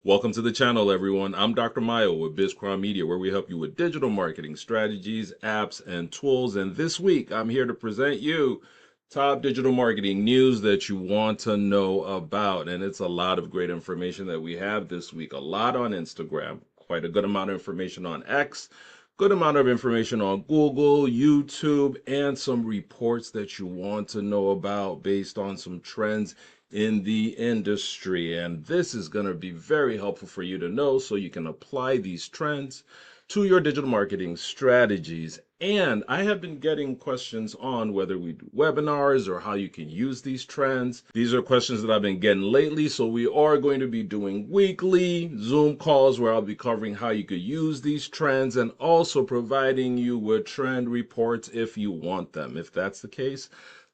Welcome to the channel, everyone. I'm Dr. Mayo with BizCrown Media, where we help you with digital marketing strategies, apps, and tools. And this week, I'm here to present you top digital marketing news that you want to know about. And it's a lot of great information that we have this week. A lot on Instagram, quite a good amount of information on X, good amount of information on Google, YouTube, and some reports that you want to know about based on some trends in the industry. And this is going to be very helpful for you to know so you can apply these trends to your digital marketing strategies. And I have been getting questions on whether we do webinars or how you can use these trends. These are questions that I've been getting lately. So we are going to be doing weekly Zoom calls where I'll be covering how you could use these trends and also providing you with trend reports if you want them. If that's the case,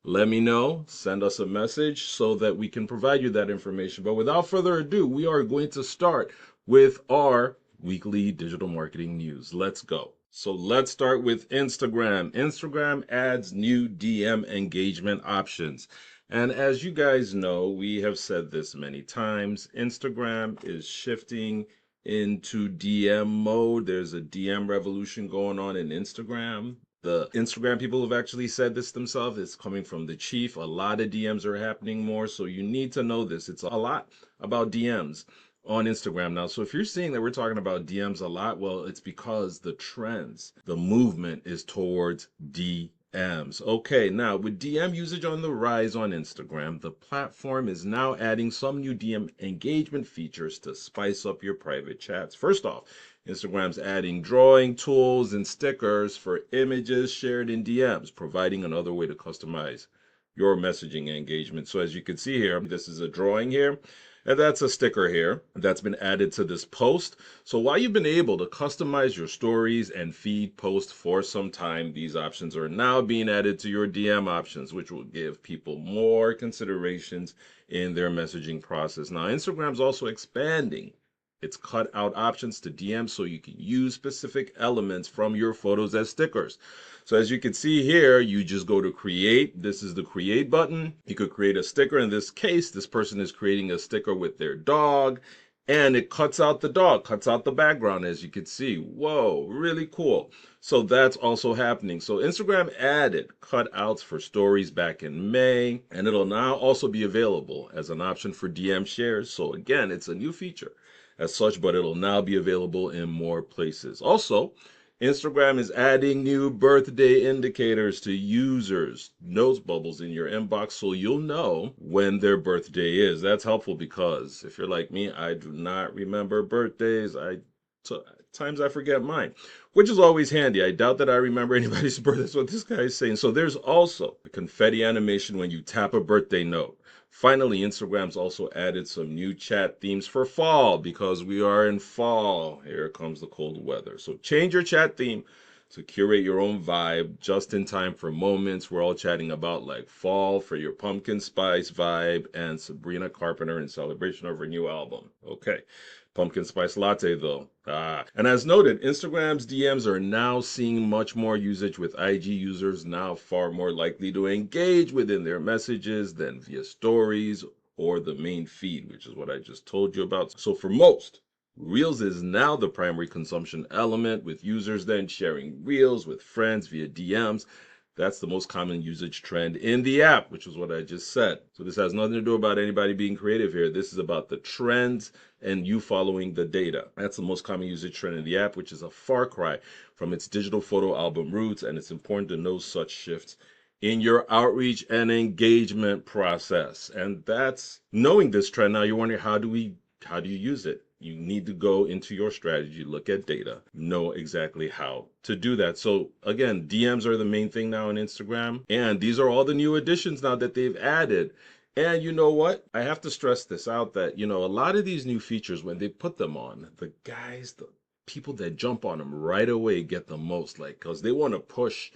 let me know, send us a message so that we can provide you that information. But without further ado, we are going to start with our weekly digital marketing news. Let's go. So let's start with Instagram. Instagram adds new DM engagement options. And as you guys know, we have said this many times, Instagram is shifting into DM mode. There's a DM revolution going on in Instagram. The Instagram people have actually said this themselves. It's coming from the chief. A lot of DMs are happening more. So you need to know this. It's a lot about DMs on Instagram now. So if you're seeing that we're talking about DMs a lot, well, it's because the trends, the movement is towards DMs. Okay, now with DM usage on the rise on Instagram, the platform is now adding some new DM engagement features to spice up your private chats. First off, Instagram's adding drawing tools and stickers for images shared in DMs, providing another way to customize your messaging engagement. So as you can see here, this is a drawing here, and that's a sticker here that's been added to this post. So while you've been able to customize your stories and feed posts for some time, these options are now being added to your DM options, which will give people more considerations in their messaging process. Now, Instagram's also expanding its cut out options to DM so you can use specific elements from your photos as stickers. So as you can see here, you just go to create. This is the create button. You could create a sticker. In this case, this person is creating a sticker with their dog, and it cuts out the dog, cuts out the background, as you can see. Whoa, really cool. So that's also happening. So Instagram added cutouts for stories back in May, and it'll now also be available as an option for DM shares. So again, it's a new feature as such, but it'll now be available in more places. Also, Instagram is adding new birthday indicators to users' note bubbles in your inbox so you'll know when their birthday is. That's helpful because if you're like me, I do not remember birthdays. Times I forget mine, which is always handy. I doubt that I remember anybody's birthday. That's what this guy is saying. So there's also a confetti animation when you tap a birthday note. Finally, Instagram's also added some new chat themes for fall because we are in fall. Here comes the cold weather. So change your chat theme to curate your own vibe just in time for moments we're all chatting about, like fall for your pumpkin spice vibe and Sabrina Carpenter in celebration of her new album. Okay. Pumpkin spice latte though. And as noted, Instagram's DMs are now seeing much more usage, with IG users now far more likely to engage within their messages than via stories or the main feed, which is what I just told you about. So for most, Reels is now the primary consumption element, with users then sharing Reels with friends via DMs. That's the most common usage trend in the app, which is what I just said. So this has nothing to do about anybody being creative here. This is about the trends and you following the data. That's the most common usage trend in the app, which is a far cry from its digital photo album roots. And it's important to know such shifts in your outreach and engagement process. And that's knowing this trend. Now you're wondering, how do you use it? You need to go into your strategy, look at data, know exactly how to do that. So again, DMs are the main thing now on Instagram. And these are all the new additions now that they've added. And you know what? I have to stress this out that, a lot of these new features, when they put them on, the people that jump on them right away get the most, because they want to push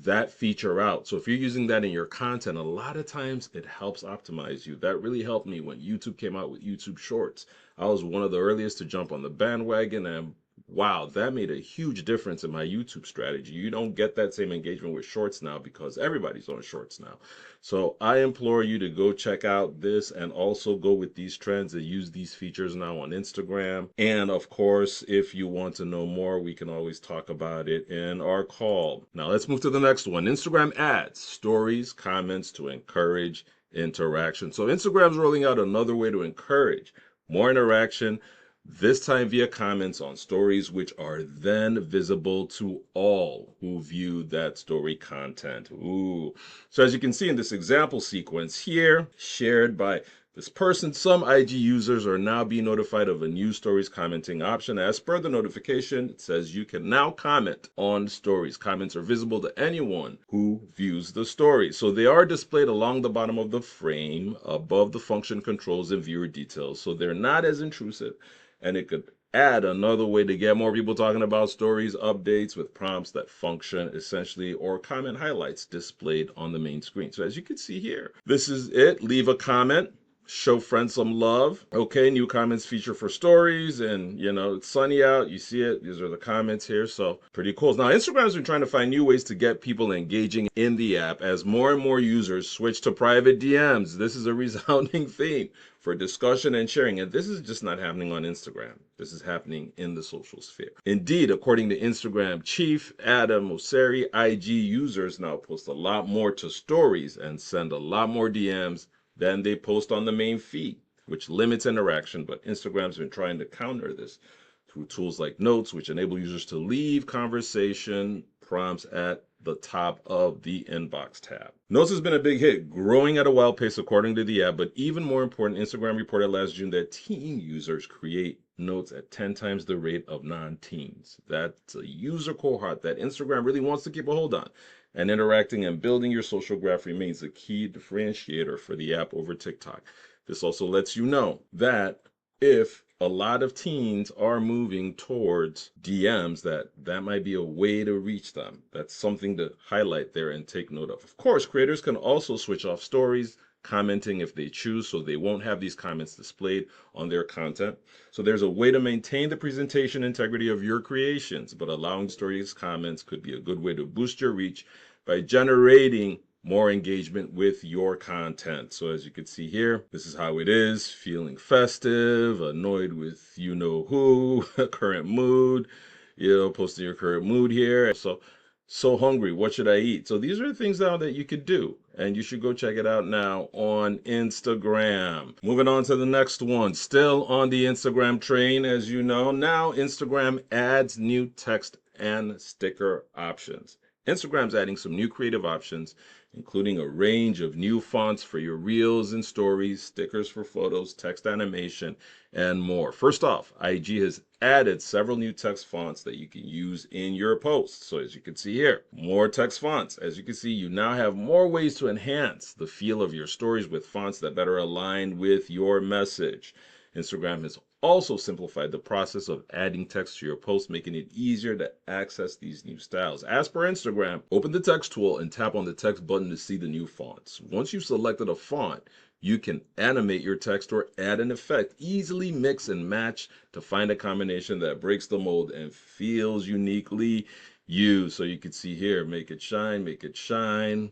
that feature out. So if you're using that in your content, a lot of times it helps optimize you. That really helped me when YouTube came out with YouTube Shorts. I was one of the earliest to jump on the bandwagon, and wow, that made a huge difference in my YouTube strategy. You don't get that same engagement with shorts now because everybody's on shorts now. So I implore you to go check out this and also go with these trends and use these features now on Instagram. And of course, if you want to know more, we can always talk about it in our call. Now let's move to the next one. Instagram ads, stories, comments to encourage interaction. So Instagram's rolling out another way to encourage more interaction, this time via comments on stories, which are then visible to all who view that story content. Ooh. So as you can see in this example sequence here, shared by this person, some IG users are now being notified of a new stories commenting option. As per the notification, it says you can now comment on stories. Comments are visible to anyone who views the story. So they are displayed along the bottom of the frame above the function controls and viewer details. So they're not as intrusive, and it could add another way to get more people talking about stories, updates with prompts that function essentially, or comment highlights displayed on the main screen. So as you can see here, this is it. Leave a comment, show friends some love. Okay, new comments feature for stories, and it's sunny out. You see it. These are the comments here. So pretty cool. Now Instagram's been trying to find new ways to get people engaging in the app as more and more users switch to private DMs. This is a resounding theme for discussion and sharing. And this is just not happening on Instagram. This is happening in the social sphere. Indeed, according to Instagram chief Adam Mosseri, IG users now post a lot more to stories and send a lot more DMs than they post on the main feed, which limits interaction. But Instagram's been trying to counter this through tools like Notes, which enable users to leave conversation prompts at the top of the inbox tab. Notes has been a big hit, growing at a wild pace according to the app, but even more important, Instagram reported last June that teen users create notes at 10 times the rate of non-teens. That's a user cohort that Instagram really wants to keep a hold on. And interacting and building your social graph remains a key differentiator for the app over TikTok. This also lets you know that if a lot of teens are moving towards DMs, that might be a way to reach them. That's something to highlight there and take note of. Of course, creators can also switch off stories, commenting if they choose, so they won't have these comments displayed on their content. So there's a way to maintain the presentation integrity of your creations, but allowing stories comments could be a good way to boost your reach by generating more engagement with your content. So as you can see here, this is how it is. Feeling festive, annoyed with you know who, current mood, posting your current mood here. So hungry, what should I eat? So these are the things now that you could do, and you should go check it out now on Instagram. Moving on to the next one, still on the Instagram train, as you know. Now Instagram adds new text and sticker options. Instagram's adding some new creative options, including a range of new fonts for your reels and stories, stickers for photos, text animation, and more. First off, IG has added several new text fonts that you can use in your posts. So as you can see here, more text fonts. As you can see, you now have more ways to enhance the feel of your stories with fonts that better align with your message. Instagram has also simplified the process of adding text to your post, making it easier to access these new styles. As per Instagram, open the text tool and tap on the text button to see the new fonts. Once you've selected a font, you can animate your text or add an effect, easily mix and match to find a combination that breaks the mold and feels uniquely you. So you can see here, make it shine, make it shine.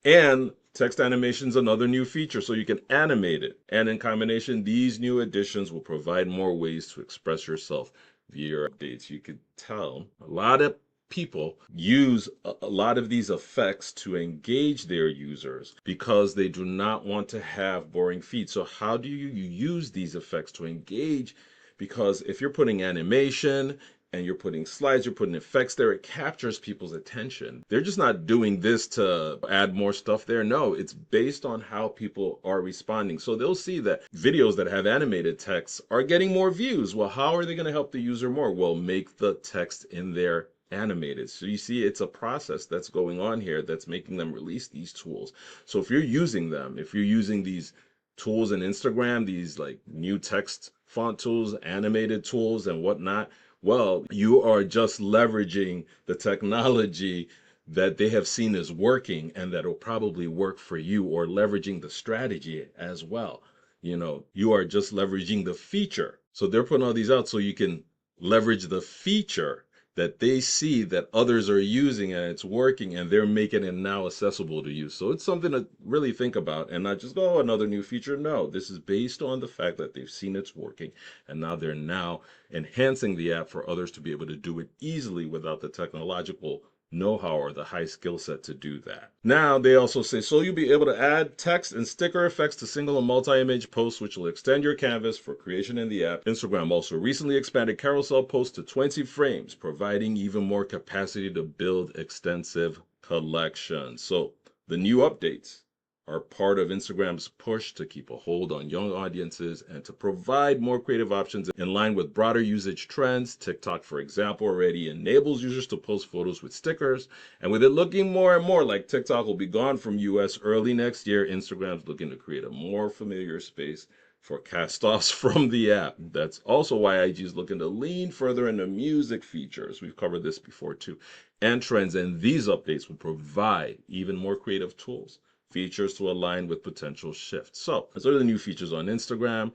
And text animation is another new feature, so you can animate it. And in combination, these new additions will provide more ways to express yourself via your updates. You could tell a lot of people use a lot of these effects to engage their users because they do not want to have boring feeds. So how do you use these effects to engage? Because if you're putting animation and you're putting slides, you're putting effects there, it captures people's attention. They're just not doing this to add more stuff there. No, it's based on how people are responding. So they'll see that videos that have animated text are getting more views. Well, how are they going to help the user more? Well, make the text in there animated. So you see, it's a process that's going on here that's making them release these tools. So if you're using them, if you're using these tools in Instagram, these like new text font tools, animated tools and whatnot, well, you are just leveraging the technology that they have seen as working and that will probably work for you, or leveraging the strategy as well. You are just leveraging the feature. So they're putting all these out so you can leverage the feature that they see that others are using and it's working, and they're making it now accessible to you. So it's something to really think about and not just, oh, another new feature. No, this is based on the fact that they've seen it's working, and now they're now enhancing the app for others to be able to do it easily without the technological know-how or the high skill set to do that. Now they also say, so you'll be able to add text and sticker effects to single and multi-image posts, which will extend your canvas for creation in the app. Instagram also recently expanded carousel posts to 20 frames, providing even more capacity to build extensive collections. So the new updates are part of Instagram's push to keep a hold on young audiences and to provide more creative options in line with broader usage trends. TikTok, for example, already enables users to post photos with stickers. And with it looking more and more like TikTok will be gone from US early next year, Instagram's looking to create a more familiar space for cast-offs from the app. That's also why IG is looking to lean further into music features. We've covered this before too. And trends, and these updates will provide even more creative tools, features to align with potential shifts. So those are the new features on Instagram.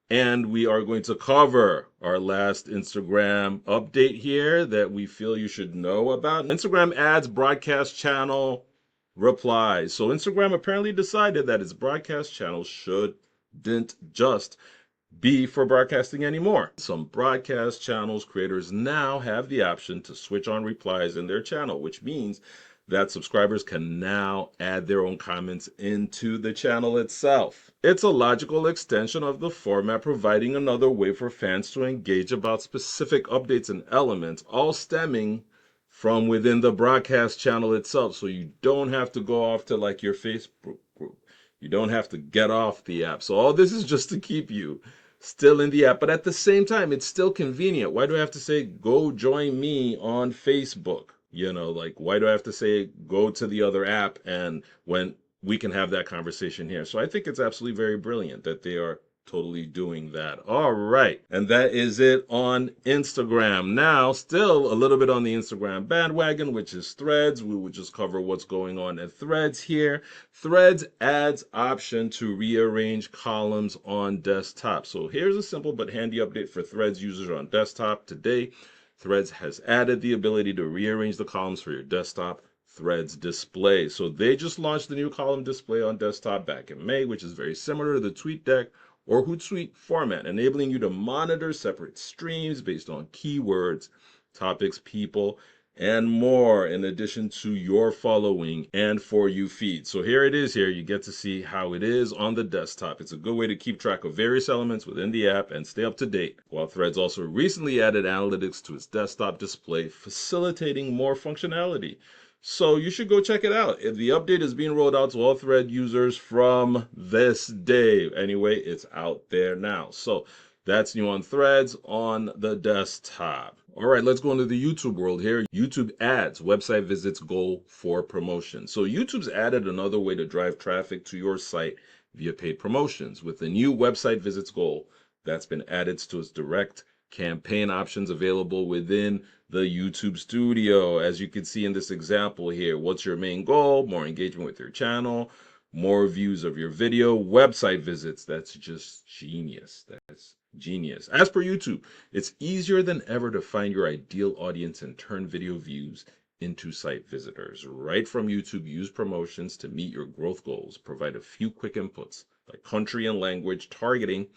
And we are going to cover our last Instagram update here that we feel you should know about. Instagram adds broadcast channel Replies. So Instagram apparently decided that its broadcast channels shouldn't just be for broadcasting anymore. Some broadcast channels creators now have the option to switch on replies in their channel, which means that subscribers can now add their own comments into the channel itself. It's a logical extension of the format, providing another way for fans to engage about specific updates and elements, all stemming from within the broadcast channel itself. So you don't have to go off to like your Facebook group. You don't have to get off the app. So all this is just to keep you still in the app, but at the same time, it's still convenient. Why do I have to say, go join me on Facebook? Like, why do I have to say, go to the other app, and when we can have that conversation here? So I think it's absolutely very brilliant that they are totally doing that. All right. And that is it on Instagram. Now, still a little bit on the Instagram bandwagon, which is Threads. We will just cover what's going on at Threads here. Threads adds option to rearrange columns on desktop. So here's a simple but handy update for Threads users on desktop. Today, Threads has added the ability to rearrange the columns for your desktop Threads display. So they just launched the new column display on desktop back in May, which is very similar to the TweetDeck or Hootsuite format, enabling you to monitor separate streams based on keywords, topics, people, and more, in addition to your following and For You feed. So here it is here. You get to see how it is on the desktop. It's a good way to keep track of various elements within the app and stay up to date. While Threads also recently added analytics to its desktop display, facilitating more functionality. So you should go check it out. If the update is being rolled out to all Thread users from this day. Anyway, it's out there now. So that's new on Threads on the desktop. All right, let's go into the YouTube world here. YouTube ads website visits goal for promotion. So YouTube's added another way to drive traffic to your site via paid promotions with the new website visits goal that's been added to its direct campaign options available within the YouTube studio. As you can see in this example here, what's your main goal? More engagement with your channel, more views of your video, website visits. That's just genius. That's genius. As per YouTube, it's easier than ever to find your ideal audience and turn video views into site visitors. Right from YouTube, use promotions to meet your growth goals. Provide a few quick inputs like country and language targeting,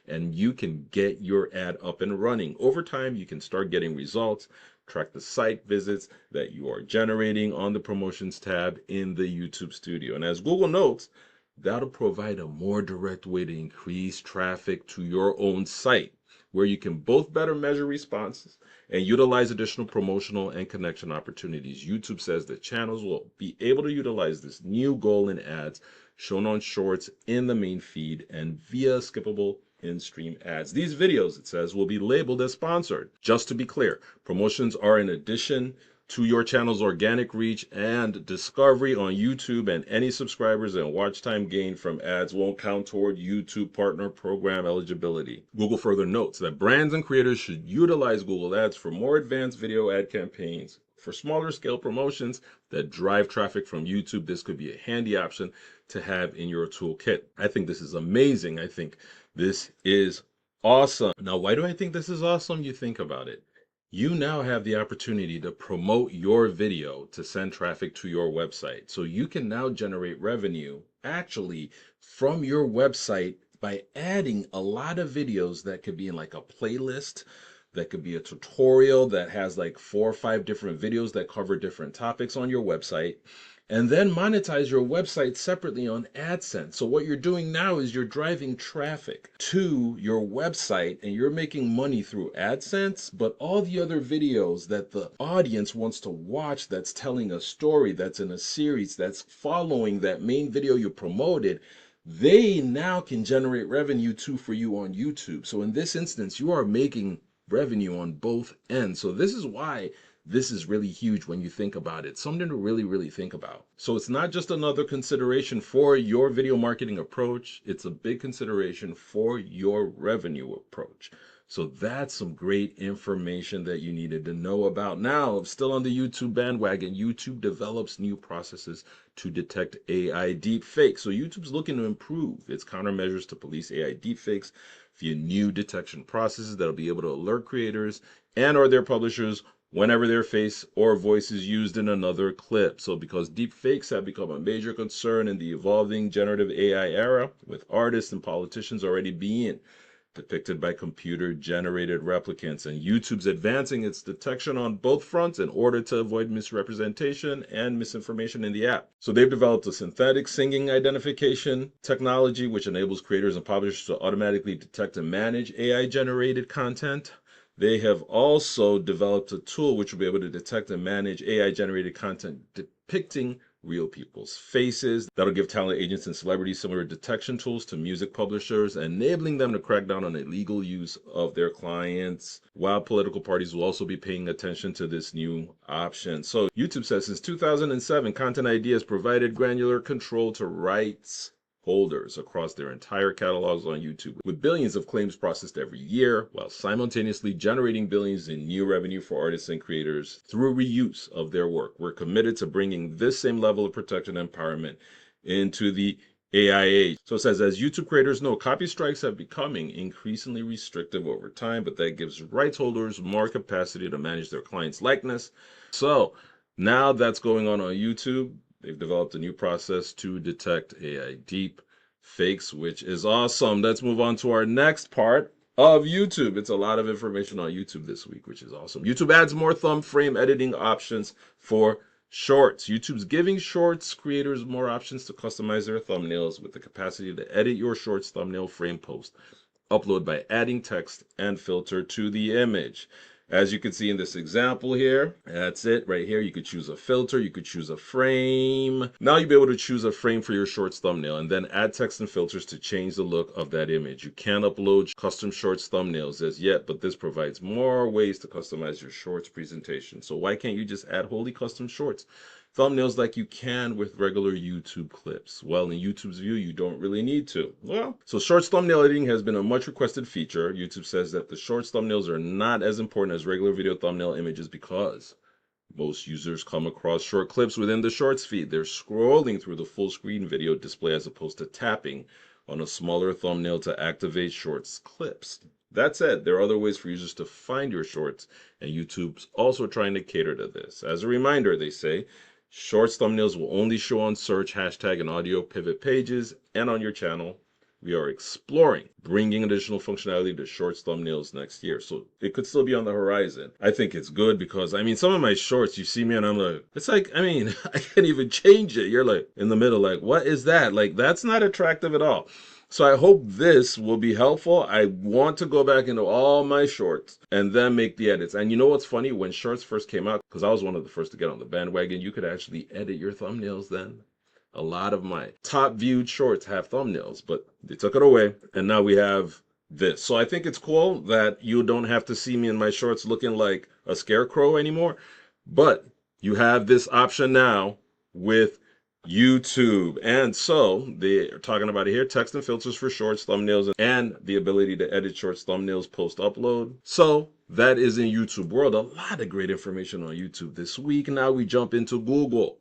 and you can get your ad up and running. Over time, you can start getting results. Track the site visits that you are generating on the promotions tab in the YouTube studio. And as Google notes, that'll provide a more direct way to increase traffic to your own site, where you can both better measure responses and utilize additional promotional and connection opportunities. YouTube says that channels will be able to utilize this new goal in ads shown on shorts in the main feed and via skippable in-stream ads. These videos, it says, will be labeled as sponsored. Just to be clear, promotions are in addition to your channel's organic reach and discovery on YouTube, and any subscribers and watch time gained from ads won't count toward YouTube Partner Program eligibility. Google further notes that brands and creators should utilize Google Ads for more advanced video ad campaigns. For smaller scale promotions that drive traffic from YouTube, this could be a handy option to have in your toolkit. I think this is amazing. I think this is Awesome. Now, why do I think this is awesome? You think about it. You now have the opportunity to promote your video to send traffic to your website. So you can now generate revenue actually from your website by adding a lot of videos that could be in like a playlist, that could be a tutorial that has like 4 or 5 different videos that cover different topics on your website, and then monetize your website separately on AdSense. So what you're doing now is you're driving traffic to your website and you're making money through AdSense, but all the other videos that the audience wants to watch, that's telling a story, that's in a series, that's following that main video you promoted, they now can generate revenue too for you on YouTube. So in this instance, you are making revenue on both ends. So this is why this is really huge when you think about it. Something to really, really think about. So it's not just another consideration for your video marketing approach, it's a big consideration for your revenue approach. So that's some great information that you needed to know about. Now, still on the YouTube bandwagon, YouTube develops new processes to detect AI deepfakes. So YouTube's looking to improve its countermeasures to police AI deepfakes via new detection processes that'll be able to alert creators and or their publishers whenever their face or voice is used in another clip. So because deepfakes have become a major concern in the evolving generative AI era, with artists and politicians already being depicted by computer-generated replicants, and YouTube's advancing its detection on both fronts in order to avoid misrepresentation and misinformation in the app. So they've developed a synthetic singing identification technology which enables creators and publishers to automatically detect and manage AI-generated content. They have also developed a tool which will be able to detect and manage AI-generated content depicting real people's faces. That'll give talent agents and celebrities similar detection tools to music publishers, enabling them to crack down on illegal use of their clients, while political parties will also be paying attention to this new option. So YouTube says since 2007, Content ID has provided granular control to rights holders across their entire catalogs on YouTube, with billions of claims processed every year, while simultaneously generating billions in new revenue for artists and creators through reuse of their work. We're committed to bringing this same level of protection and empowerment into the AI age. So it says, as YouTube creators know, copy strikes have becoming increasingly restrictive over time, but that gives rights holders more capacity to manage their clients' likeness. So now that's going on YouTube. They've developed a new process to detect AI deep fakes, which is awesome. Let's move on to our next part of YouTube. It's a lot of information on YouTube this week, which is awesome. YouTube adds more thumb frame editing options for shorts. YouTube's giving shorts creators more options to customize their thumbnails with the capacity to edit your shorts thumbnail frame post, upload by adding text and filter to the image. As you can see in this example here, that's it right here. You could choose a filter, you could choose a frame. Now you'll be able to choose a frame for your shorts thumbnail and then add text and filters to change the look of that image. You can't upload custom shorts thumbnails as yet, but this provides more ways to customize your shorts presentation. So why can't you just add wholly custom shorts thumbnails like you can with regular YouTube clips? Well, in YouTube's view, you don't really need to. Well, so shorts thumbnail editing has been a much requested feature. YouTube says that the shorts thumbnails are not as important as regular video thumbnail images because most users come across short clips within the shorts feed. They're scrolling through the full screen video display as opposed to tapping on a smaller thumbnail to activate shorts clips. That said, there are other ways for users to find your shorts, and YouTube's also trying to cater to this. As a reminder, they say, shorts thumbnails will only show on search, hashtag, and audio pivot pages and on your channel. We are exploring bringing additional functionality to shorts thumbnails next year. So it could still be on the horizon. I think it's good because, I mean, some of my shorts, you see me and I'm like, it's like, I mean, I can't even change it. You're like in the middle, like, what is that? Like, that's not attractive at all. So I hope this will be helpful. I want to go back into all my shorts and then make the edits. And you know what's funny? When shorts first came out, because I was one of the first to get on the bandwagon, you could actually edit your thumbnails then. A lot of my top viewed shorts have thumbnails, but they took it away. And now we have this. So I think it's cool that you don't have to see me in my shorts looking like a scarecrow anymore. But you have this option now with YouTube. And so they're talking about it here, text and filters for shorts, thumbnails, and the ability to edit shorts, thumbnails, post upload. So that is in YouTube world. A lot of great information on YouTube this week. Now we jump into Google.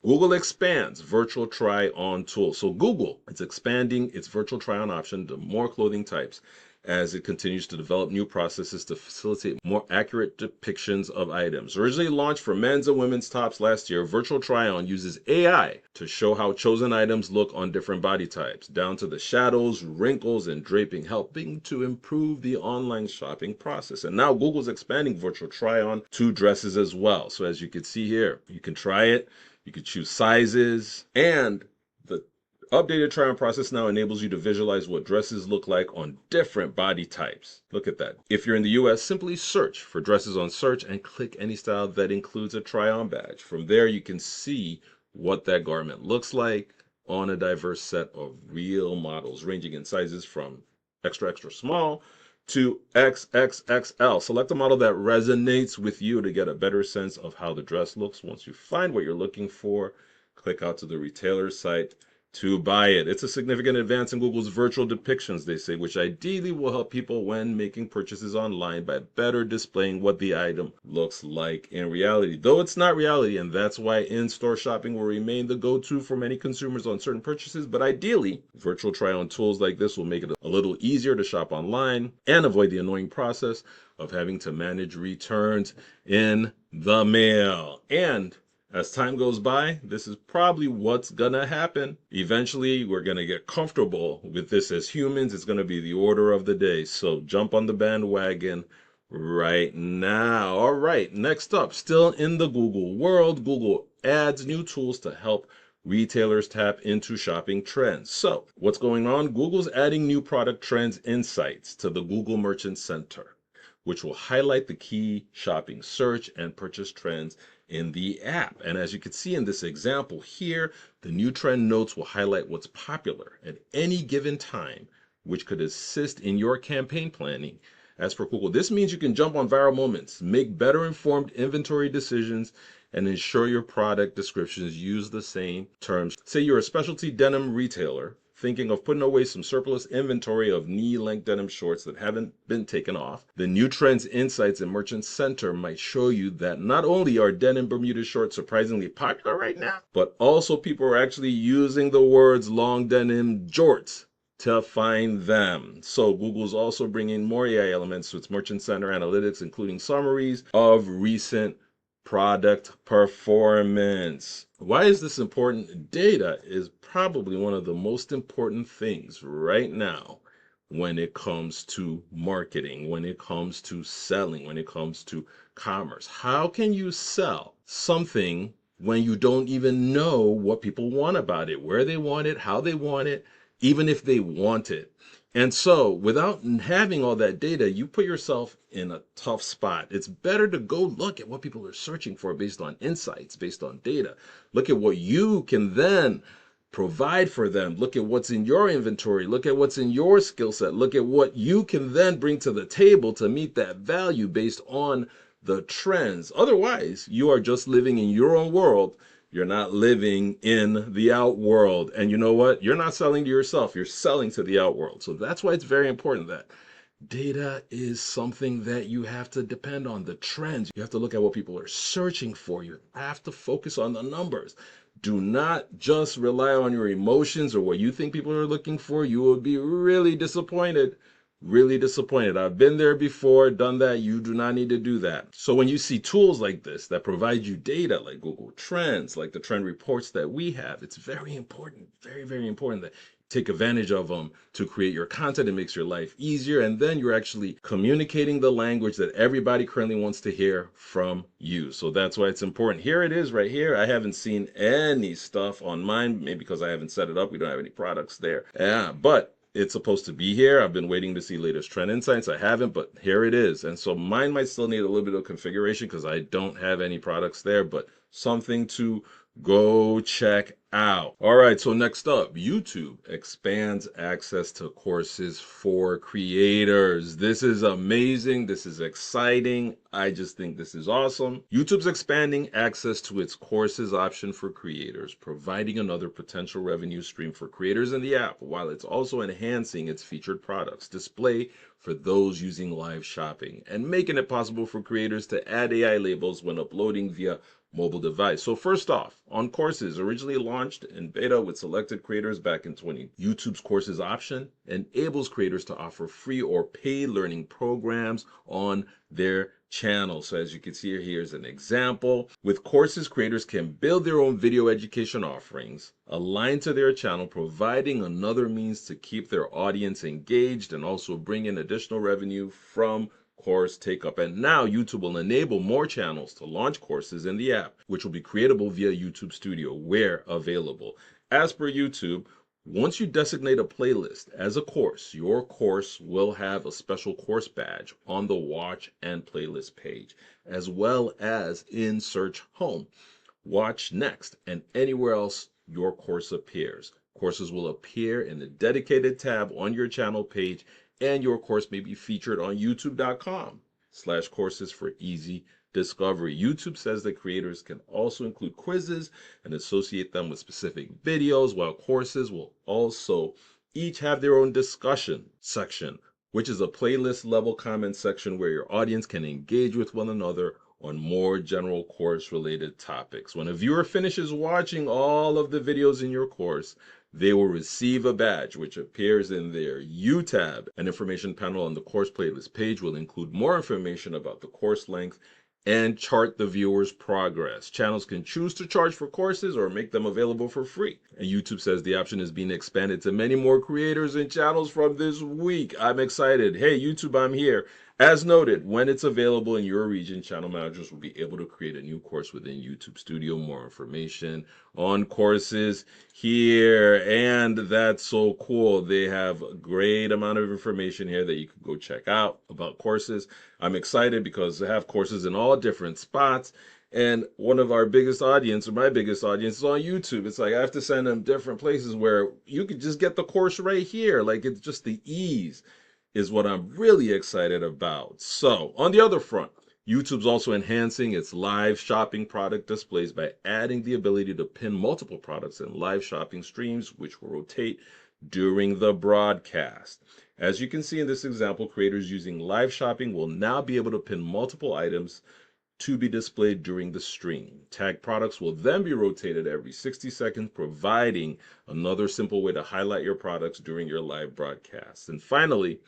Google expands virtual try-on tool. So Google is expanding its virtual try-on option to more clothing types as it continues to develop new processes to facilitate more accurate depictions of items. Originally launched for men's and women's tops last year, Virtual Try-On uses AI to show how chosen items look on different body types, down to the shadows, wrinkles, and draping, helping to improve the online shopping process. And now Google's expanding Virtual Try-On to dresses as well. So as you can see here, you can try it, you can choose sizes, and the updated try-on process now enables you to visualize what dresses look like on different body types. Look at that. If you're in the US, simply search for dresses on search and click any style that includes a try-on badge. From there, you can see what that garment looks like on a diverse set of real models, ranging in sizes from extra, extra small to XXXL. Select a model that resonates with you to get a better sense of how the dress looks. Once you find what you're looking for, click out to the retailer's site to buy it. It's a significant advance in Google's virtual depictions, they say, which ideally will help people when making purchases online by better displaying what the item looks like in reality. Though it's not reality, and that's why in-store shopping will remain the go-to for many consumers on certain purchases, but ideally, virtual try-on tools like this will make it a little easier to shop online and avoid the annoying process of having to manage returns in the mail. And as time goes by, this is probably what's gonna happen. Eventually, we're gonna get comfortable with this as humans. It's gonna be the order of the day. So jump on the bandwagon right now. All right, next up, still in the Google world, Google adds new tools to help retailers tap into shopping trends. So what's going on? Google's adding new product trends insights to the Google Merchant Center, which will highlight the key shopping search and purchase trends in the app. And as you can see in this example here, the new trend notes will highlight what's popular at any given time, which could assist in your campaign planning. As for Google, this means you can jump on viral moments, make better informed inventory decisions, and ensure your product descriptions use the same terms. Say you're a specialty denim retailer thinking of putting away some surplus inventory of knee-length denim shorts that haven't been taken off. The new trends insights in Merchant Center might show you that not only are denim Bermuda shorts surprisingly popular right now, but also people are actually using the words long denim jorts to find them. So Google's also bringing more AI elements to its Merchant Center analytics, including summaries of recent product performance. Why is this important? Data is probably one of the most important things right now when it comes to marketing, when it comes to selling, when it comes to commerce. How can you sell something when you don't even know what people want about it, where they want it, how they want it, even if they want it? And so without having all that data, you put yourself in a tough spot. It's better to go look at what people are searching for based on insights, based on data. Look at what you can then provide for them. Look at what's in your inventory. Look at what's in your skill set. Look at what you can then bring to the table to meet that value based on the trends. Otherwise, you are just living in your own world. You're not living in the out world. And you know what? You're not selling to yourself. You're selling to the out world. So that's why it's very important that data is something that you have to depend on. The trends. You have to look at what people are searching for. You have to focus on the numbers. Do not just rely on your emotions or what you think people are looking for. You will be really disappointed. Really disappointed. I've been there before, done that. You do not need to do that. So when you see tools like this that provide you data, like Google Trends, like the trend reports that we have, it's very important, very, very important that you take advantage of them to create your content. It makes your life easier. And then you're actually communicating the language that everybody currently wants to hear from you. So that's why it's important. Here it is right here. I haven't seen any stuff on mine, maybe because I haven't set it up. We don't have any products there. Yeah, but it's supposed to be here. I've been waiting to see latest trend insights. I haven't, but here it is. And so mine might still need a little bit of configuration because I don't have any products there, but something to go check out. All right, so next up, YouTube expands access to courses for creators. This is amazing. This is exciting. I just think this is awesome. YouTube's expanding access to its courses option for creators, providing another potential revenue stream for creators in the app, while it's also enhancing its featured products display for those using live shopping and making it possible for creators to add AI labels when uploading via mobile device. So first off, on Courses, originally launched in beta with selected creators back in 2020, YouTube's Courses option enables creators to offer free or paid learning programs on their channel. So as you can see, here's an example. With Courses, creators can build their own video education offerings aligned to their channel, providing another means to keep their audience engaged and also bring in additional revenue from course take up. And now YouTube will enable more channels to launch courses in the app, which will be creatable via YouTube Studio where available. As per YouTube, once you designate a playlist as a course, your course will have a special course badge on the watch and playlist page, as well as in search home, watch next, and anywhere else your course appears. Courses will appear in a dedicated tab on your channel page, and your course may be featured on youtube.com/courses for easy discovery. YouTube says that creators can also include quizzes and associate them with specific videos, while courses will also each have their own discussion section, which is a playlist level comment section where your audience can engage with one another on more general course related topics. When a viewer finishes watching all of the videos in your course, they will receive a badge which appears in their U tab. An information panel on the course playlist page will include more information about the course length and chart the viewer's progress. Channels can choose to charge for courses or make them available for free. And YouTube says the option is being expanded to many more creators and channels from this week. I'm excited. Hey, YouTube, I'm here. As noted, when it's available in your region, channel managers will be able to create a new course within YouTube Studio. More information on Courses here, and that's so cool. They have a great amount of information here that you can go check out about Courses. I'm excited because they have courses in all different spots. And one of our biggest audience, or my biggest audience, is on YouTube. It's like I have to send them different places where you could just get the course right here. Like, it's just the ease is what I'm really excited about. So on the other front, YouTube's also enhancing its live shopping product displays by adding the ability to pin multiple products in live shopping streams, which will rotate during the broadcast. As you can see in this example, creators using live shopping will now be able to pin multiple items to be displayed during the stream. Tag products will then be rotated every 60 seconds, providing another simple way to highlight your products during your live broadcasts. And finally,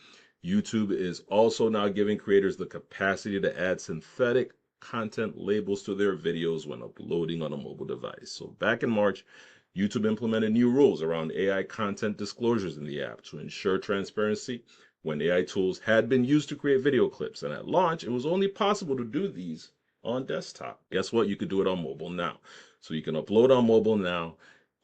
YouTube is also now giving creators the capacity to add synthetic content labels to their videos when uploading on a mobile device. So back in March, YouTube implemented new rules around AI content disclosures in the app to ensure transparency when AI tools had been used to create video clips. And at launch, it was only possible to do these on desktop. Guess what? You could do it on mobile now. So you can upload on mobile now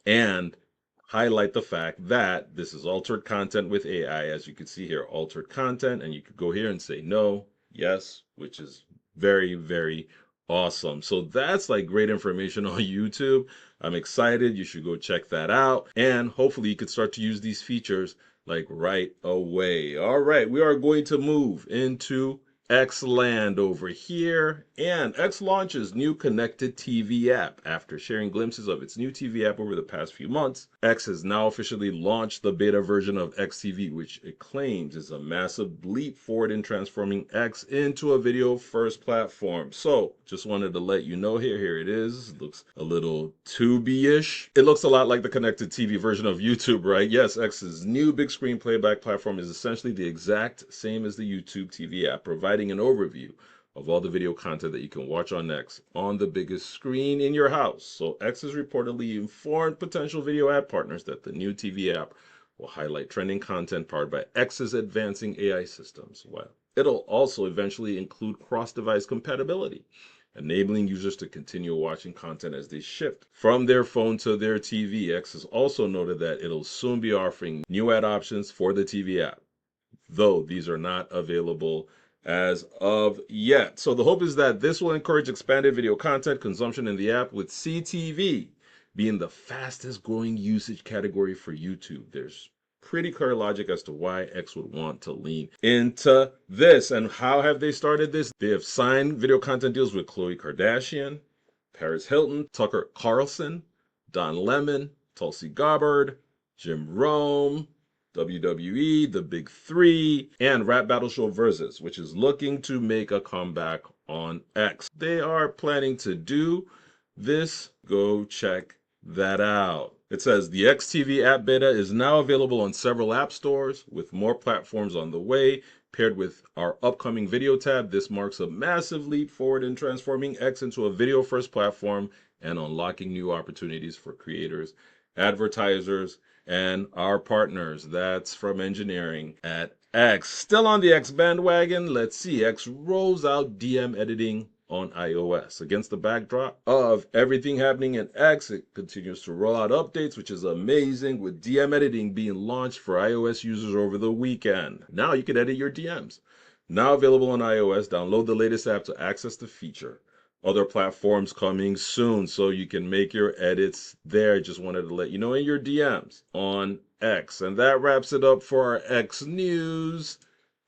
and highlight the fact that this is altered content with AI. As you can see here, altered content, and you could go here and say no, yes, which is very, very awesome. So that's like great information on YouTube. I'm excited. You should go check that out. And hopefully you could start to use these features like right away. All right, we are going to move into X land over here, and X launches new connected TV app. After sharing glimpses of its new TV app over the past few months, X has now officially launched the beta version of XTV, which it claims is a massive leap forward in transforming X into a video first platform. So just wanted to let you know here it is. It looks a little Tubi-ish. It looks a lot like the connected TV version of YouTube, right? Yes, X's new big screen playback platform is essentially the exact same as the YouTube TV app, providing an overview of all the video content that you can watch on X on the biggest screen in your house. So X has reportedly informed potential video ad partners that the new TV app will highlight trending content powered by X's advancing AI systems. Well, it'll also eventually include cross-device compatibility, enabling users to continue watching content as they shift from their phone to their TV. X has also noted that it'll soon be offering new ad options for the TV app, though these are not available as of yet. So the hope is that this will encourage expanded video content consumption in the app, with CTV being the fastest growing usage category for YouTube. There's pretty clear logic as to why X would want to lean into this. And how have they started this? They have signed video content deals with Khloe Kardashian, Paris Hilton, Tucker Carlson, Don Lemon, Tulsi Gabbard, Jim Rome, WWE, The Big Three, and Rap Battle Show Versus, which is looking to make a comeback on X. They are planning to do Go check that out. It says the XTV app beta is now available on several app stores with more platforms on the way. Paired with our upcoming video tab, this marks a massive leap forward in transforming X into a video first platform and unlocking new opportunities for creators, advertisers, and our partners. That's from engineering at X. Still on the X bandwagon, let's see. X rolls out DM editing on iOS. Against the backdrop of everything happening in X, it continues to roll out updates, which is amazing, with DM editing being launched for iOS users over the weekend. Now you can edit your DMs. Now available on iOS, download the latest app to access the feature. Other platforms coming soon, so you can make your edits there. Just wanted to let you know in your DMs on X. And that wraps it up for our X news.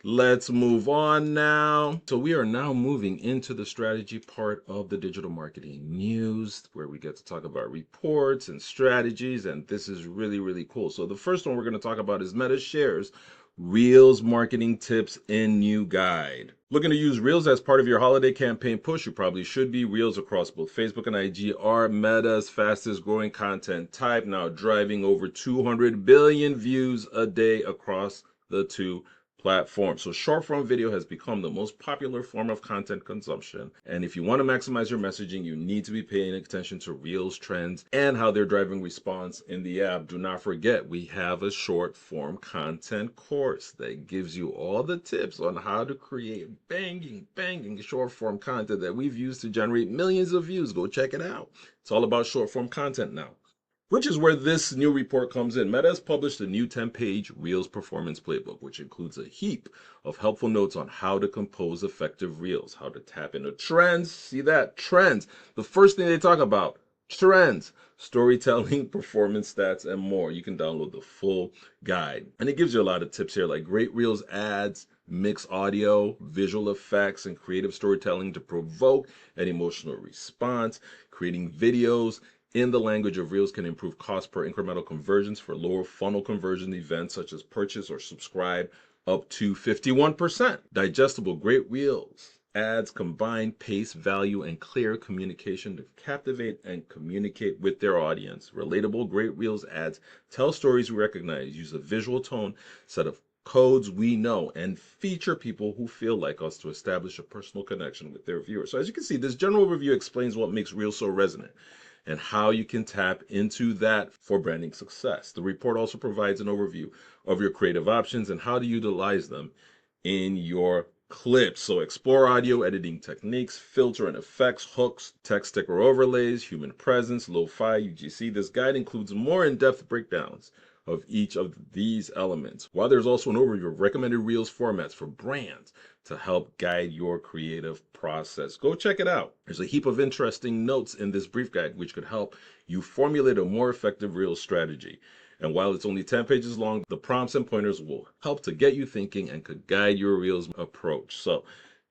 Let's move on now. So we are now moving into the strategy part of the digital marketing news, where we get to talk about reports and strategies, and this is really, really cool. So the first one we're going to talk about is Meta shares Reels marketing tips in new guide. Looking to use Reels as part of your holiday campaign push? You probably should be. Reels across both Facebook and IG are Meta's fastest growing content type, now driving over 200 billion views a day across the two platforms. So short form video has become the most popular form of content consumption. And if you want to maximize your messaging, you need to be paying attention to Reels trends and how they're driving response in the app. Do not forget, we have a short form content course that gives you all the tips on how to create banging short form content that we've used to generate millions of views. Go check it out. It's all about short form content now, which is where this new report comes in. Meta has published a new 10-page Reels performance playbook, which includes a heap of helpful notes on how to compose effective Reels, how to tap into trends. See that? Trends. The first thing they talk about, trends, storytelling, performance stats, and more. You can download the full guide. And it gives you a lot of tips here, like great Reels ads, mix audio, visual effects, and creative storytelling to provoke an emotional response, creating videos in the language of Reels can improve cost per incremental conversions for lower funnel conversion events such as purchase or subscribe up to 51%. Digestible great Reels ads combine pace, value, and clear communication to captivate and communicate with their audience. Relatable great Reels ads tell stories we recognize, use a visual tone, set of codes we know, and feature people who feel like us to establish a personal connection with their viewers. So as you can see, this general review explains what makes Reels so resonant and how you can tap into that for branding success. The report also provides an overview of your creative options and how to utilize them in your clips. So explore audio editing techniques, filter and effects, hooks, text sticker overlays, human presence, lo-fi, UGC. This guide includes more in-depth breakdowns of each of these elements, while there's also an overview of recommended Reels formats for brands to help guide your creative process. Go check it out. There's a heap of interesting notes in this brief guide which could help you formulate a more effective Reels strategy. And while it's only 10 pages long, the prompts and pointers will help to get you thinking and could guide your Reels approach. So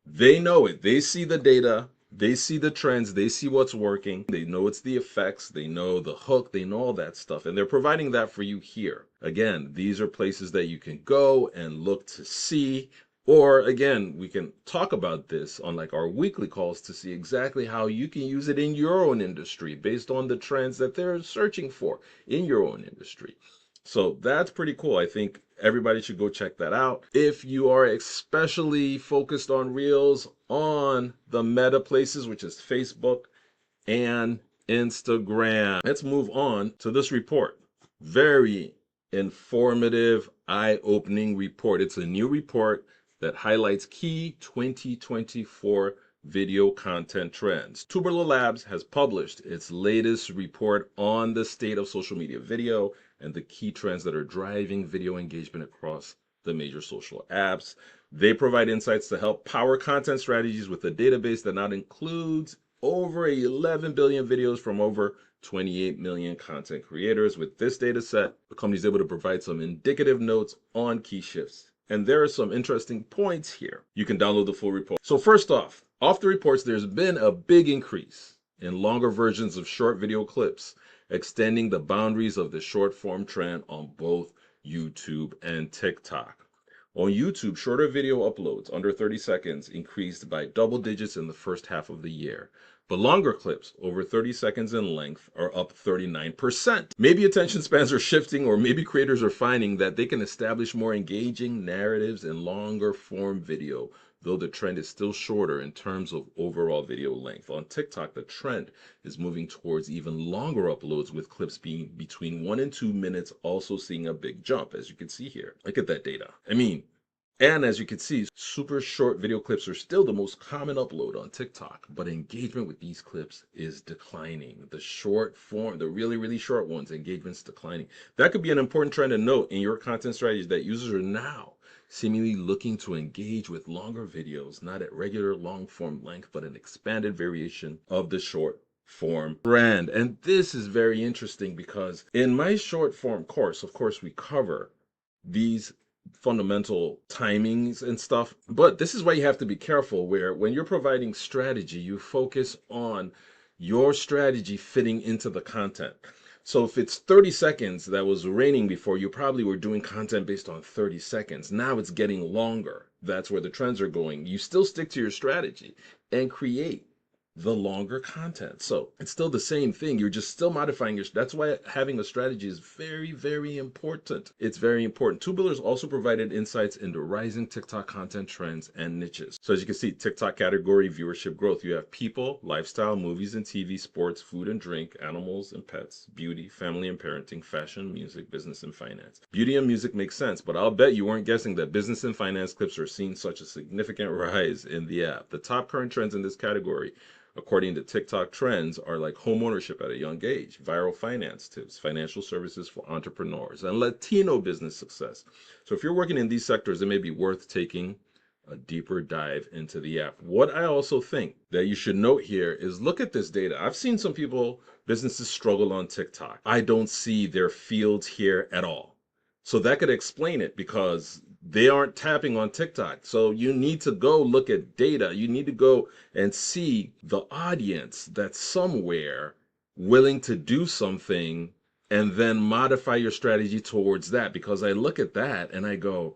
they know it. They see the data. They see the trends, they see what's working, they know it's the effects, they know the hook, they know all that stuff, and they're providing that for you here. Again, these are places that you can go and look to see, or again, we can talk about this on like our weekly calls to see exactly how you can use it in your own industry based on the trends that they're searching for in your own industry. So that's pretty cool. I think everybody should go check that out. If you are especially focused on Reels on the Meta places, which is Facebook and Instagram. Let's move on to this report. Very informative, eye-opening report. It's a new report that highlights key 2024 video content trends. Tuberlo Labs has published its latest report on the state of social media video and the key trends that are driving video engagement across the major social apps. They provide insights to help power content strategies with a database that now includes over 11 billion videos from over 28 million content creators. With this data set, the company is able to provide some indicative notes on key shifts. And there are some interesting points here. You can download the full report. So first off the reports, there's been a big increase in longer versions of short video clips, extending the boundaries of the short form trend on both YouTube and TikTok. On YouTube, shorter video uploads under 30 seconds increased by double digits in the first half of the year. But longer clips, over 30 seconds in length, are up 39%. Maybe attention spans are shifting, or maybe creators are finding that they can establish more engaging narratives in longer form video, though the trend is still shorter in terms of overall video length. On TikTok, the trend is moving towards even longer uploads, with clips being between 1 and 2 minutes also seeing a big jump, as you can see here. Look at that data. And as you can see, super short video clips are still the most common upload on TikTok, but engagement with these clips is declining. The short form, the really, really short ones, engagement's declining. That could be an important trend to note in your content strategy, that users are now seemingly looking to engage with longer videos, not at regular long form length, but an expanded variation of the short form trend. And this is very interesting because in my short form course, of course, we cover these fundamental timings and stuff, but this is why you have to be careful, where when you're providing strategy, you focus on your strategy fitting into the content. So if it's 30 seconds that was raining before, you probably were doing content based on 30 seconds. Now it's getting longer. That's where the trends are going. You still stick to your strategy and create the longer content. So it's still the same thing. You're just still modifying your, that's why having a strategy is very, very important. It's very important. Tubulars also provided insights into rising TikTok content trends and niches. So as you can see, TikTok category viewership growth. You have people, lifestyle, movies and TV, sports, food and drink, animals and pets, beauty, family and parenting, fashion, music, business and finance. Beauty and music makes sense, but I'll bet you weren't guessing that business and finance clips are seeing such a significant rise in the app. The top current trends in this category, according to TikTok trends, are like home ownership at a young age, viral finance tips, financial services for entrepreneurs, and Latino business success. So if you're working in these sectors, it may be worth taking a deeper dive into the app. What I also think that you should note here is, look at this data. I've seen some businesses struggle on TikTok. I don't see their fields here at all. So that could explain it, because they aren't tapping on TikTok. So you need to go look at data. You need to go and see the audience that's somewhere willing to do something, and then modify your strategy towards that. Because I look at that and I go,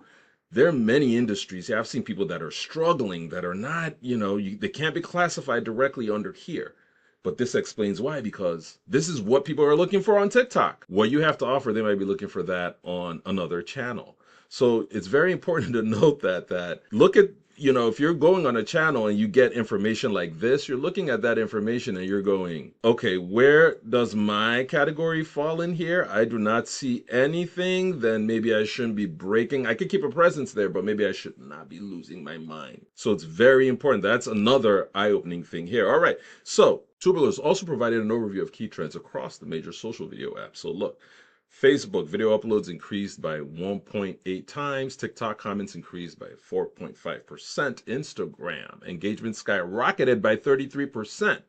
there are many industries. I've seen people that are struggling, that are not, they can't be classified directly under here. But this explains why, because this is what people are looking for on TikTok. What you have to offer, they might be looking for that on another channel. So it's very important to note that look at, if you're going on a channel and you get information like this, you're looking at that information and you're going, okay, where does my category fall in here? I do not see anything. Then maybe I shouldn't be breaking. I could keep a presence there, but maybe I should not be losing my mind. So it's very important. That's another eye-opening thing here. All right. So Tubulars also provided an overview of key trends across the major social video apps. So look, Facebook video uploads increased by 1.8 times. TikTok comments increased by 4.5%. Instagram engagement skyrocketed by 33%.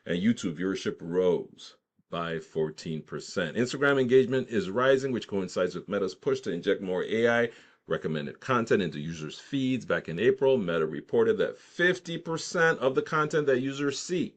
And YouTube viewership rose by 14%. Instagram engagement is rising, which coincides with Meta's push to inject more AI recommended content into users' feeds. Back in April, Meta reported that 50% of the content that users see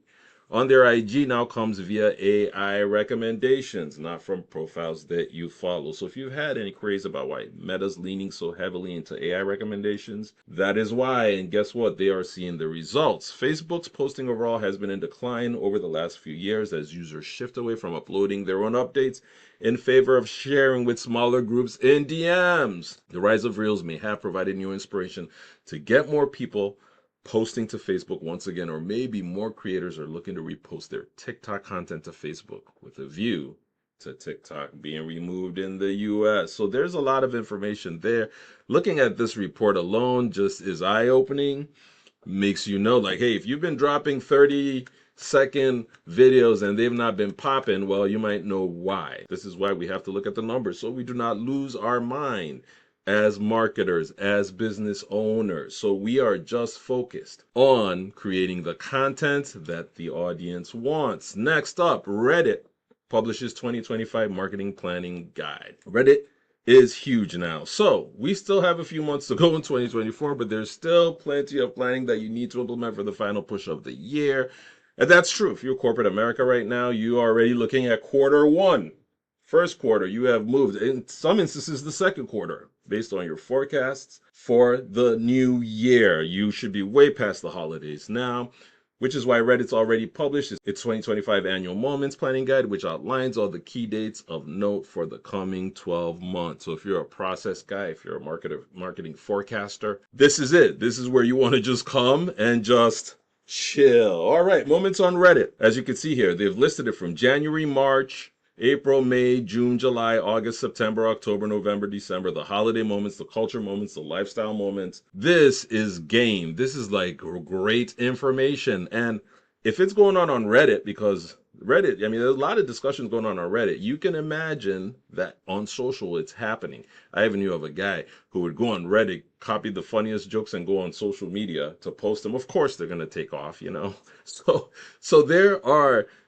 on their IG now comes via AI recommendations, not from profiles that you follow. So if you've had any queries about why Meta's leaning so heavily into AI recommendations, that is why. And guess what? They are seeing the results. Facebook's posting overall has been in decline over the last few years as users shift away from uploading their own updates in favor of sharing with smaller groups in DMs. The rise of Reels may have provided new inspiration to get more people posting to Facebook once again, or maybe more creators are looking to repost their TikTok content to Facebook with a view to TikTok being removed in the US. So there's a lot of information there. Looking at this report alone just is eye-opening. Makes you know, like, hey, if you've been dropping 30-second videos and they've not been popping, well, you might know why. This is why we have to look at the numbers so we do not lose our mind as marketers, as business owners. So we are just focused on creating the content that the audience wants. Next up, Reddit publishes 2025 marketing planning guide. Reddit is huge now. So we still have a few months to go in 2024, but there's still plenty of planning that you need to implement for the final push of the year. And that's true. If you're corporate America right now, you are already looking at quarter one first quarter, you have moved, in some instances, the second quarter, based on your forecasts for the new year. You should be way past the holidays now, which is why Reddit's already published its 2025 Annual Moments Planning Guide, which outlines all the key dates of note for the coming 12 months. So if you're a process guy, if you're a marketing forecaster, this is it. This is where you want to just come and just chill. All right, moments on Reddit. As you can see here, they've listed it from January, March, April, May, June, July, August, September, October, November, December, the holiday moments, the culture moments, the lifestyle moments. This is game. This is like great information. And if it's going on Reddit, because Reddit, I mean, there's a lot of discussions going on Reddit. You can imagine that on social it's happening. I even knew of a guy who would go on Reddit, copy the funniest jokes, and go on social media to post them. Of course, they're going to take off, you know. So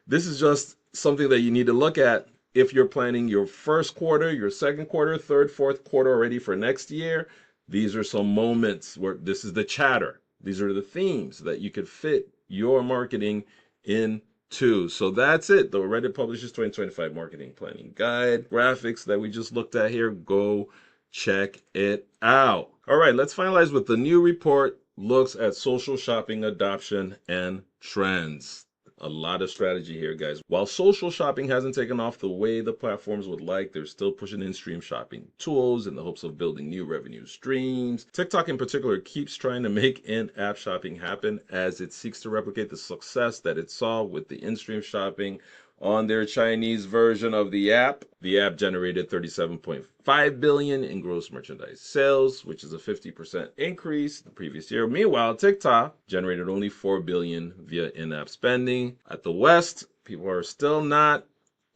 this is just something that you need to look at if you're planning your first quarter, your second quarter, third, fourth quarter already for next year. These are some moments where this is the chatter. These are the themes that you could fit your marketing into. So that's it. The Reddit publishes 2025 Marketing Planning Guide. Graphics that we just looked at here. Go check it out. All right, let's finalize with the new report. Looks at social shopping adoption and trends. A lot of strategy here, guys. While social shopping hasn't taken off the way the platforms would like, they're still pushing in-stream shopping tools in the hopes of building new revenue streams. TikTok in particular keeps trying to make in-app shopping happen as it seeks to replicate the success that it saw with the in-stream shopping on their Chinese version of the app. The app generated 37.5 billion in gross merchandise sales, which is a 50% increase the previous year. Meanwhile, TikTok generated only 4 billion via in-app spending. At the West, people are still not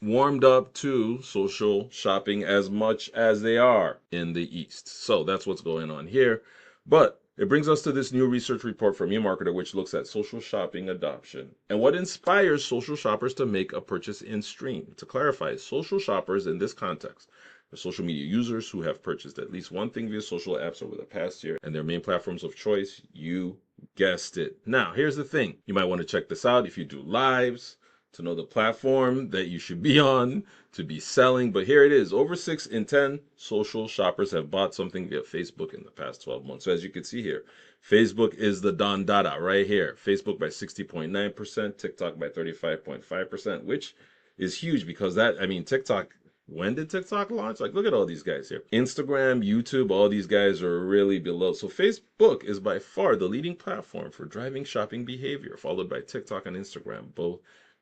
warmed up to social shopping as much as they are in the East. So that's what's going on here. But it brings us to this new research report from eMarketer, which looks at social shopping adoption and what inspires social shoppers to make a purchase in stream. To clarify, social shoppers in this context are social media users who have purchased at least one thing via social apps over the past year and their main platforms of choice. You guessed it. Now, here's the thing. You might want to check this out if you do lives, to know the platform that you should be on to be selling. But here it is. Over 6 in 10 social shoppers have bought something via Facebook in the past 12 months. So as you can see here, Facebook is the Don Dada right here. Facebook by 60.9%, TikTok by 35.5%, which is huge because TikTok, when did TikTok launch? Like, look at all these guys here. Instagram, YouTube, all these guys are really below. So Facebook is by far the leading platform for driving shopping behavior, followed by TikTok and Instagram, both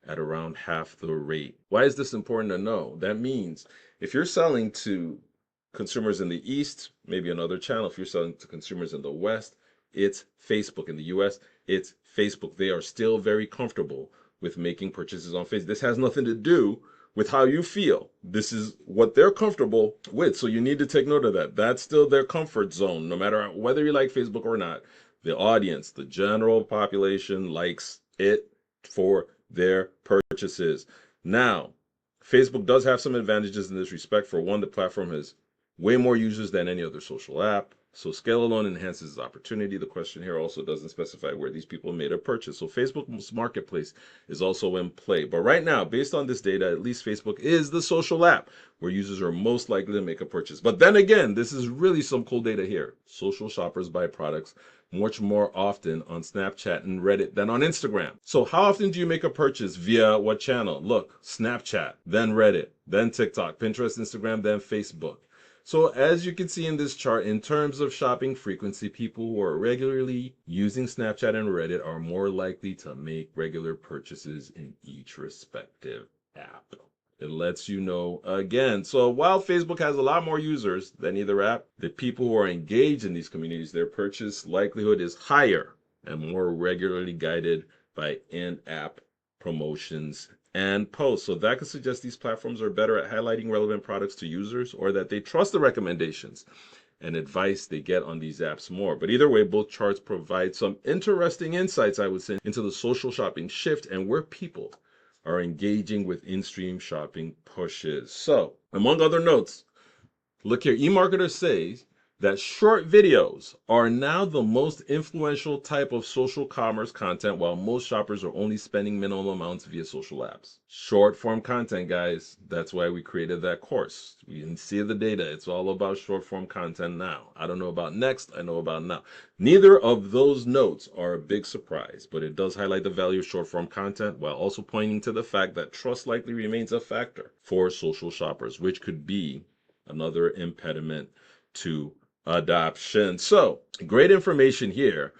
at around half the rate. Why is this important to know? That means if you're selling to consumers in the East, maybe another channel. If you're selling to consumers in the West, it's Facebook. In the US, it's Facebook. They are still very comfortable with making purchases on Facebook. This has nothing to do with how you feel. This is what they're comfortable with. So you need to take note of that. That's still their comfort zone, no matter whether you like Facebook or not. The audience, the general population likes it for their purchases. Now, Facebook does have some advantages in this respect. For one, the platform has way more users than any other social app. So scale alone enhances its opportunity. The question here also doesn't specify where these people made a purchase. So Facebook's marketplace is also in play. But right now, based on this data, at least Facebook is the social app where users are most likely to make a purchase. But then again, this is really some cool data here. Social shoppers buy products much more often on Snapchat and Reddit than on Instagram. So how often do you make a purchase via what channel? Look, Snapchat, then Reddit, then TikTok, Pinterest, Instagram, then Facebook. So as you can see in this chart, in terms of shopping frequency, people who are regularly using Snapchat and Reddit are more likely to make regular purchases in each respective app. It lets you know again. So while Facebook has a lot more users than either app, the people who are engaged in these communities, their purchase likelihood is higher and more regularly guided by in-app promotions and posts. So that could suggest these platforms are better at highlighting relevant products to users, or that they trust the recommendations and advice they get on these apps more. But either way, both charts provide some interesting insights, I would say, into the social shopping shift and where people are engaging with in-stream shopping pushes. So, among other notes, look here, eMarketer says that short videos are now the most influential type of social commerce content, while most shoppers are only spending minimal amounts via social apps. Short form content, guys. That's why we created that course. You can see the data. It's all about short form content now. I don't know about next. I know about now. Neither of those notes are a big surprise, but it does highlight the value of short form content while also pointing to the fact that trust likely remains a factor for social shoppers, which could be another impediment to adoption. So, great information here.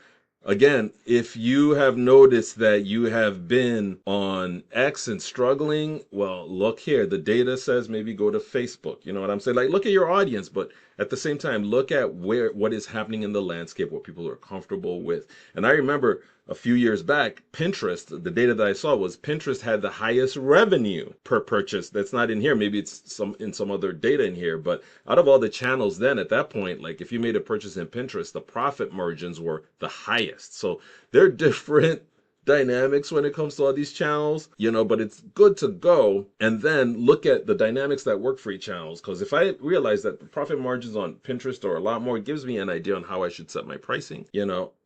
Again, if you have noticed that you have been on X and struggling, well, look here. The data says maybe go to Facebook. You know what I'm saying? Like, look at your audience, but at the same time, look at what is happening in the landscape, what people are comfortable with. And I remember a few years back, Pinterest, the data that I saw was Pinterest had the highest revenue per purchase. That's not in here. Maybe it's in some other data in here. But out of all the channels then at that point, like if you made a purchase in Pinterest, the profit margins were the highest. So they're different dynamics when it comes to all these channels, but it's good to go and then look at the dynamics that work for each channels. Because if I realize that the profit margins on Pinterest are a lot more, it gives me an idea on how I should set my pricing,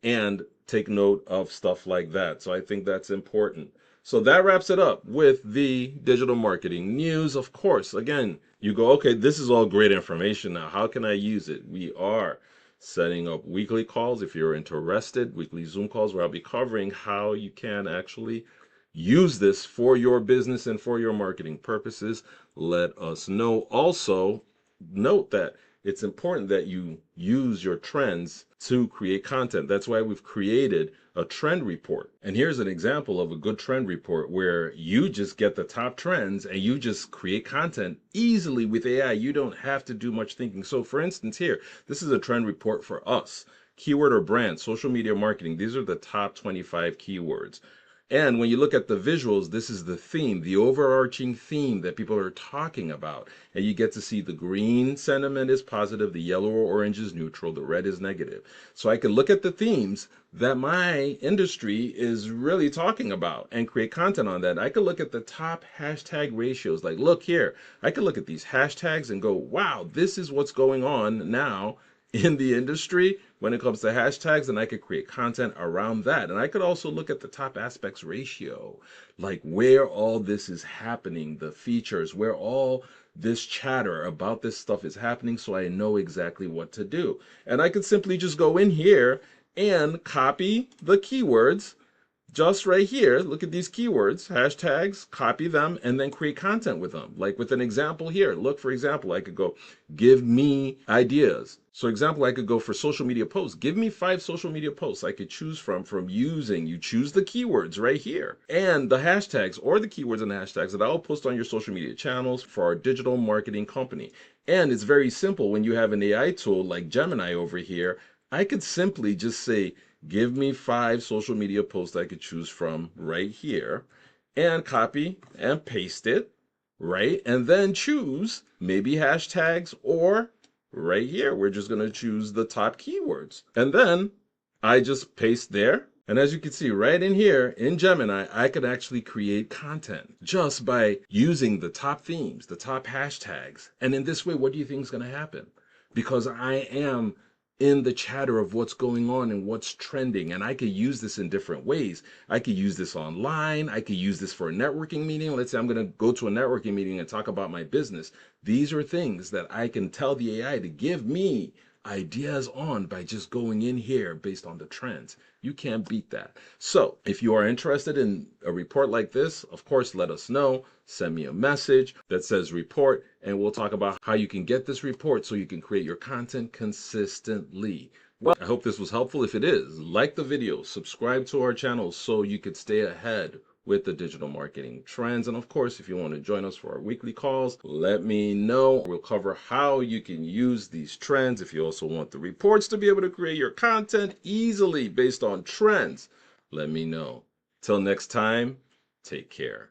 and take note of stuff like that. So I think that's important. So that wraps it up with the digital marketing news. Of course, again, you go, okay, this is all great information. Now, how can I use it? We are setting up weekly calls if you're interested, weekly Zoom calls where I'll be covering how you can actually use this for your business and for your marketing purposes. Let us know. Also, note that it's important that you use your trends to create content. That's why we've created a trend report. And here's an example of a good trend report where you just get the top trends and you just create content easily with AI. You don't have to do much thinking. So for instance, here, this is a trend report for us. Keyword or brand, social media marketing. These are the top 25 keywords. And when you look at the visuals, this is the theme, the overarching theme that people are talking about. And you get to see the green sentiment is positive, the yellow or orange is neutral, the red is negative. So I can look at the themes that my industry is really talking about and create content on that. I could look at the top hashtag ratios. Like, look here, I could look at these hashtags and go, wow, this is what's going on now in the industry when it comes to hashtags, and I could create content around that. And I could also look at the top aspects ratio, like where all this is happening, the features, where all this chatter about this stuff is happening, so I know exactly what to do. And I could simply just go in here and copy the keywords just right here. Look at these keywords, hashtags, copy them, and then create content with them. Like with an example here, look, for example, I could go, give me ideas. So example, I could go for social media posts. Give me 5 social media posts I could choose from using. You choose the keywords right here and the hashtags or the keywords and hashtags that I'll post on your social media channels for our digital marketing company. And it's very simple. When you have an AI tool like Gemini over here, I could simply just say, give me 5 social media posts I could choose from right here and copy and paste it, right? And then choose maybe hashtags or right here, we're just going to choose the top keywords. And then I just paste there. And as you can see right in here in Gemini, I could actually create content just by using the top themes, the top hashtags. And in this way, what do you think is going to happen? Because I am in the chatter of what's going on and what's trending. And I could use this in different ways. I could use this online. I could use this for a networking meeting. Let's say I'm going to go to a networking meeting and talk about my business. These are things that I can tell the AI to give me ideas on by just going in here based on the trends. You can't beat that. So if you are interested in a report like this, of course, let us know. Send me a message that says report, and we'll talk about how you can get this report so you can create your content consistently. Well, I hope this was helpful. If it is, like the video, subscribe to our channel so you could stay ahead with the digital marketing trends. And of course, if you want to join us for our weekly calls, let me know. We'll cover how you can use these trends. If you also want the reports to be able to create your content easily based on trends, let me know. Till next time, take care.